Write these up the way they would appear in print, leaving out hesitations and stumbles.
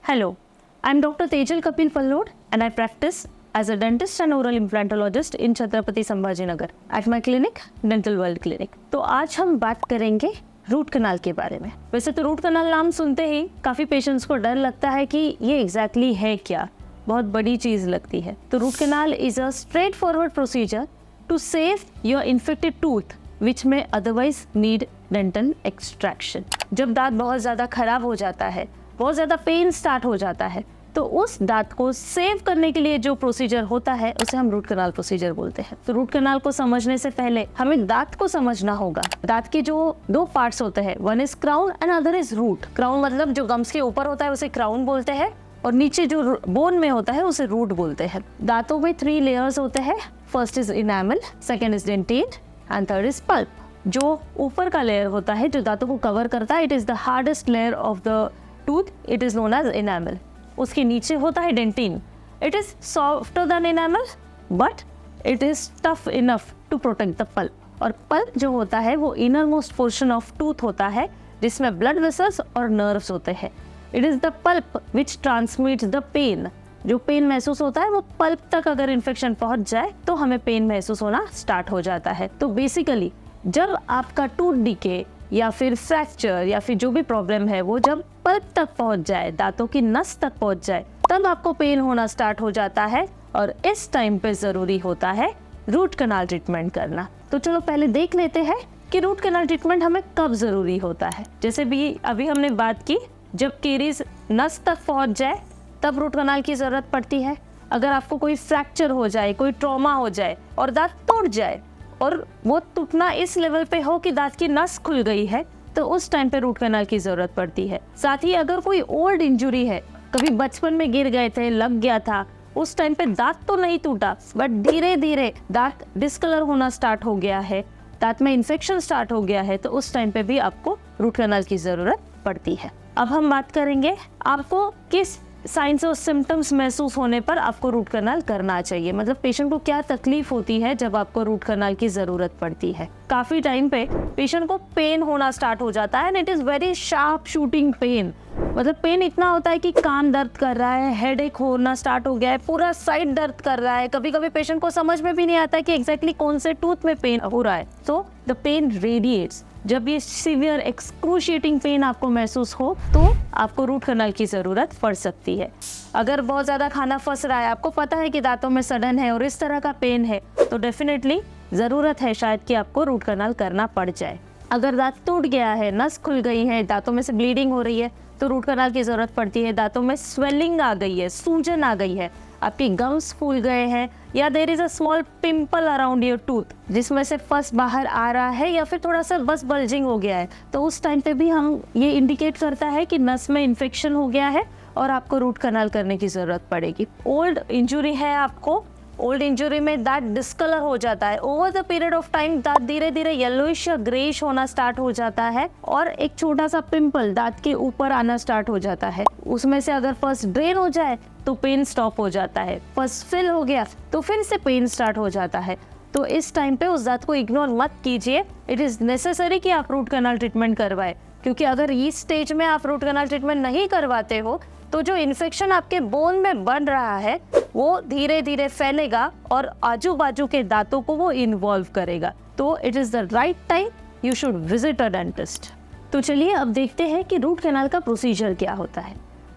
Hello, I'm Dr. Tejal Kapil Pallod and I practice as a dentist and oral implantologist in Chhatrapati Sambhajinagar at my clinic, Dental World Clinic. तो आज हम बात करेंगे root canal के बारे में। वैसे तो रूट कनाल नाम सुनते ही काफ़ी पेशेंट्स को डर लगता है कि ये एग्जैक्टली है क्या, बहुत बड़ी चीज़ लगती है। तो root canal is a straightforward procedure to save your infected tooth which में अदरवाइज नीड डेंटल एक्सट्रैक्शन। जब दांत बहुत ज़्यादा खराब हो जाता है, बहुत ज़्यादा पेन स्टार्ट हो जाता है, तो उस दांत को सेव करने के लिए जो प्रोसीजर होता है उसे हम रूट कनाल प्रोसीजर बोलते हैं। तो रूट कनाल को समझने से पहले हमें दांत को समझना होगा। दांत के जो दो पार्ट्स होते हैं, one is crown and other is root. Crown मतलब जो गम्स के ऊपर होता है उसे क्राउन बोलते हैं और नीचे जो बोन में होता है उसे रूट बोलते हैं। दांतों में 3 लेयर्स होते हैं। First is enamel, second is dentin and third is pulp. जो ऊपर का लेयर होता है जो दांतों को कवर करता है, it is the hardest layer of the tooth, it is known as enamel. उसके नीचे होता है dentin, it is softer than enamel but it is tough enough to protect the pulp. और पल्प जो होता है वो innermost portion of tooth होता है जिसमें ब्लड वेसल्स और नर्व्स होते हैं। It is the pulp which transmits the pain. जो पेन महसूस होता है वो पल्प तक अगर इन्फेक्शन पहुंच जाए तो हमें पेन महसूस होना स्टार्ट हो जाता है। तो बेसिकली जब आपका टूथ डिके या फिर फ्रैक्चर या फिर जो भी प्रॉब्लम है वो जब पल्प तक पहुंच जाए, दांतों की नस तक पहुंच जाए, तब आपको पेन होना स्टार्ट हो जाता है और इस टाइम पे ज़रूरी होता है रूट कनाल ट्रीटमेंट करना। तो चलो पहले देख लेते हैं कि रूट कनाल ट्रीटमेंट हमें कब ज़रूरी होता है। जैसे भी अभी हमने बात की, जब केरीज नस तक पहुंच जाए तब रूट कनाल की ज़रूरत पड़ती है। अगर आपको कोई फ्रैक्चर हो जाए, कोई ट्रॉमा हो जाए और दांत टूट जाए और वो टूटना इस लेवल पे हो कि दांत की नस खुल गई है, तो उस टाइम पे रूट कनाल की जरूरत पड़ती है। साथ ही अगर कोई ओल्ड इंजरी है, कभी बचपन में गिर गए थे, लग गया था, उस टाइम पे दांत तो नहीं टूटा बट धीरे धीरे दांत डिस्कलर होना स्टार्ट हो गया है, दांत में इन्फेक्शन स्टार्ट हो गया है, तो उस टाइम पे भी आपको रूट कनाल की जरूरत पड़ती है। अब हम बात करेंगे आपको किस साइंस और सिम्टम्स महसूस होने पर आपको रूट कनाल करना चाहिए। मतलब पेशेंट को क्या तकलीफ होती है जब आपको रूट कनाल की जरूरत पड़ती है। काफी टाइम पे पेशेंट को पेन होना स्टार्ट हो जाता है and it is very sharp shooting pain. मतलब पेन इतना होता है कि कान दर्द कर रहा है, हेडेक होना स्टार्ट हो गया है, पूरा साइड दर्द कर रहा है। कभी कभी पेशेंट को समझ में भी नहीं आता कि एग्जैक्टली कौन से टूथ में पेन हो रहा है। तो द पेन रेडिएट्स। जब ये सीवियर एक्सक्रूशिएटिंग पेन आपको महसूस हो तो आपको रूट कनाल की ज़रूरत पड़ सकती है। अगर बहुत ज़्यादा खाना फंस रहा है, आपको पता है कि दांतों में सड़न है और इस तरह का पेन है, तो डेफिनेटली ज़रूरत है शायद कि आपको रूट कनाल करना पड़ जाए। अगर दांत टूट गया है, नस खुल गई है, दांतों में से ब्लीडिंग हो रही है, तो रूट कनाल की ज़रूरत पड़ती है। दांतों में स्वेलिंग आ गई है, सूजन आ गई है, आपके गम्स फूल गए हैं, या there is a small pimple around your tooth जिसमें से फस बाहर आ रहा है या फिर थोड़ा सा बस बल्जिंग हो गया है, तो उस टाइम पे भी हम ये इंडिकेट करता है कि नस में इन्फेक्शन हो गया है और आपको रूट कनाल करने की ज़रूरत पड़ेगी। ओल्ड इंजुरी है आपको, ओल्ड इंजुरी में दांत डिस्कलर हो जाता है, over the period of time दांत धीरे धीरे येलोइश या ग्रेइश होना स्टार्ट हो जाता है और एक छोटा सा पिंपल दांत के ऊपर आना स्टार्ट हो जाता है। उसमें से अगर फर्स्ट ड्रेन हो जाए तो पेन स्टॉप हो जाता है, फर्स्ट फिल हो गया तो फिर से पेन स्टार्ट हो जाता है। तो इस टाइम पे उस दांत को इग्नोर मत कीजिए। इट इज़ नेसेसरी कि आप रूट कनाल ट्रीटमेंट करवाएं, क्योंकि अगर इस स्टेज में आप रूट कनाल ट्रीटमेंट नहीं करवाते हो तो जो इन्फेक्शन आपके बोन में बन रहा है वो धीरे धीरे फैलेगा और आजू बाजू के दांतों को वो इन्वॉल्व करेगा। तो it is the right time you should visit a dentist. तो चलिए अब देखते हैं कि रूट कनाल का प्रोसीजर क्या होता है।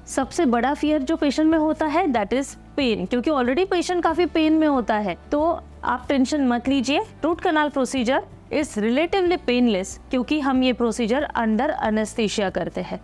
सबसे बड़ा फियर जो पेशेंट में होता है दैट इज पेन, क्योंकि ऑलरेडी पेशेंट काफ़ी पेन में होता है। तो आप टेंशन मत लीजिए, root canal procedure is relatively painless क्योंकि हम ये प्रोसीजर अंडर एनेस्थीसिया करते हैं।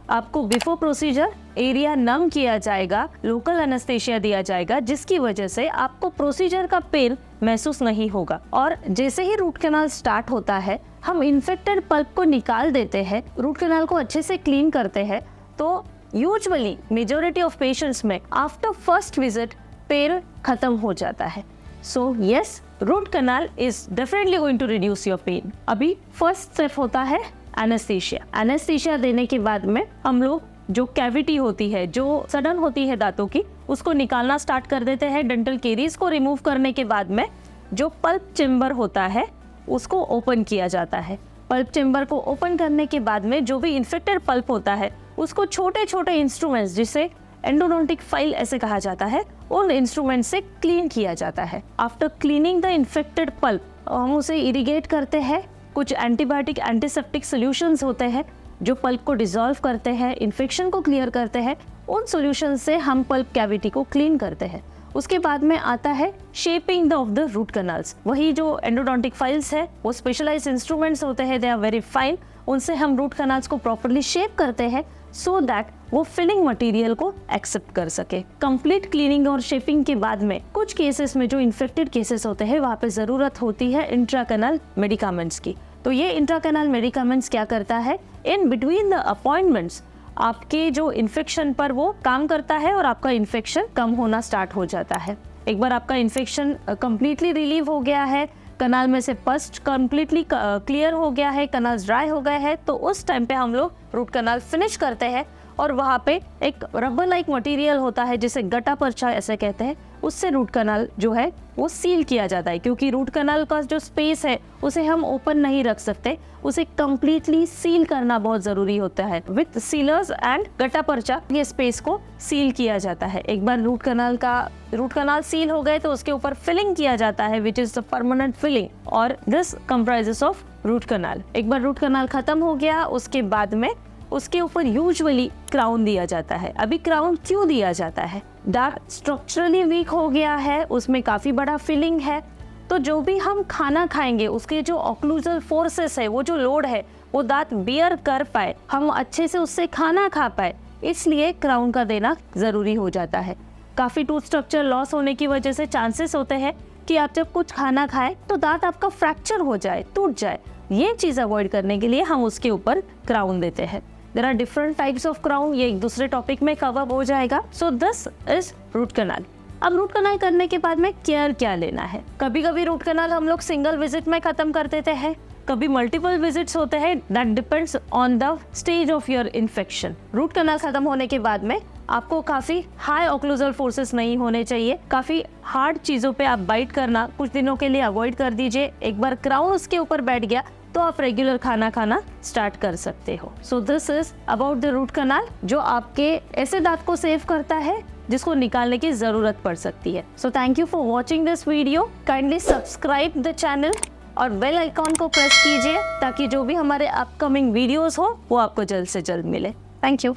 आपको बिफोर प्रोसीजर एरिया नम किया जाएगा, लोकल एनेस्थीसिया दिया जाएगा, जिसकी वजह से आपको प्रोसीजर का पेन महसूस नहीं होगा। और जैसे ही रूट कनाल स्टार्ट होता है हम इन्फेक्टेड पल्प को निकाल देते हैं, रूट कनाल को अच्छे से क्लीन करते हैं। तो यूजुअली मेजॉरिटी ऑफ पेशेंट्स में आफ्टर फर्स्ट विजिट पेन खत्म हो जाता है। So yes, root canal is definitely going to reduce your pain. अभी फर्स्ट स्टेप होता है एनेस्थीसिया। एनेस्थीसिया देने के बाद में हम लोग जो कैविटी होती है, जो सड़न होती है दांतों की, उसको निकालना स्टार्ट कर देते हैं। डेंटल केरीज को रिमूव करने के बाद में जो पल्प चेम्बर होता है उसको ओपन किया जाता है। पल्प चेम्बर को ओपन करने के बाद में जो भी इन्फेक्टेड पल्प होता है उसको छोटे छोटे इंस्ट्रूमेंट्स, जिसे एंडोडोंटिक फाइल ऐसे कहा जाता है, उन इंस्ट्रूमेंट से क्लीन किया जाता है। After cleaning the infected pulp हम उसे इरिगेट करते हैं। कुछ एंटीबायोटिक एंटीसेप्टिक सॉल्यूशंस होते हैं जो पल्प को डिसॉल्व करते हैं, इन्फेक्शन को क्लियर करते हैं। उन सॉल्यूशन से हम पल्प कैविटी को क्लीन करते हैं। उसके बाद में आता है shaping of the root canals. वही जो एंडोडोंटिक फाइल्स है वो स्पेशलाइज्ड इंस्ट्रूमेंट्स होते हैं, दे आर वेरी फाइन। उनसे हम रूट कैनाल्स को प्रॉपर्ली शेप करते हैं सो दैट वो फिलिंग मटेरियल को एक्सेप्ट कर सके। कंप्लीट क्लीनिंग और शेपिंग के बाद में कुछ केसेस में जो इन्फेक्टेड केसेस होते हैं वहाँ पे ज़रूरत होती है इंट्राकैनल मेडिकामेंट्स की। तो ये इंट्राकैनल मेडिकामेंट्स क्या करता है, इन बिटवीन द अपॉइंटमेंट्स आपके जो इन्फेक्शन पर वो काम करता है और आपका इन्फेक्शन कम होना स्टार्ट हो जाता है। एक बार आपका इन्फेक्शन कम्प्लीटली रिलीव हो गया है, कनाल में से पस्ट कम्प्लीटली क्लियर हो गया है, कनाल्स ड्राई हो गए हैं, तो उस टाइम पे हम लोग रूट कनाल फिनिश करते हैं और वहाँ पे एक रबर लाइक मटेरियल होता है जिसे गटा पर्चा ऐसे कहते हैं, उससे रूट कनाल जो है वो सील किया जाता है। क्योंकि रूट कनाल का जो स्पेस है उसे हम ओपन नहीं रख सकते, उसे कंप्लीटली सील करना बहुत ज़रूरी होता है। विथ सीलर्स एंड गटा पर्चा ये स्पेस को सील किया जाता है। एक बार रूट कनाल सील हो गए तो उसके ऊपर फिलिंग किया जाता है, which is the permanent filling, और this comprises of root canal. एक बार रूट कनाल खत्म हो गया उसके बाद में उसके ऊपर यूजुअली क्राउन दिया जाता है। अभी क्राउन क्यों दिया जाता है, दांत स्ट्रक्चरली वीक हो गया है, उसमें काफ़ी बड़ा फिलिंग है, तो जो भी हम खाना खाएंगे उसके जो ऑक्लूजल फोर्सेस है, वो जो लोड है वो दांत बियर कर पाए, हम अच्छे से उससे खाना खा पाए, इसलिए क्राउन का देना ज़रूरी हो जाता है। काफ़ी टूथ स्ट्रक्चर लॉस होने की वजह से चांसेस होते हैं कि आप जब कुछ खाना खाएं तो दांत आपका फ्रैक्चर हो जाए, टूट जाए। ये चीज़ अवॉइड करने के लिए हम उसके ऊपर क्राउन देते हैं। There are different types of crown, ये एक दूसरे टॉपिक में कवर हो जाएगा। So this is root canal. अब रूट कनाल करने के बाद में केयर क्या लेना है। कभी कभी रूट कनाल हम लोग सिंगल विजिट में खत्म कर देते हैं, कभी मल्टीपल विजिट्स होते हैं, that depends on the stage of your infection. Root canal खत्म होने के बाद में आपको काफ़ी हाई ऑक्लूजल फोर्सेस नहीं होने चाहिए, काफ़ी हार्ड चीज़ों पे आप बाइट करना कुछ दिनों के लिए अवॉइड कर दीजिए। एक बार क्राउन उसके ऊपर बैठ गया तो आप रेगुलर खाना खाना स्टार्ट कर सकते हो। So this is about the root canal, जो आपके ऐसे दांत को सेव करता है जिसको निकालने की जरूरत पड़ सकती है। So thank you for watching this video. Kindly subscribe the channel और बेल आइकॉन को प्रेस कीजिए ताकि जो भी हमारे अपकमिंग वीडियोस हो वो आपको जल्द से जल्द मिले। Thank you.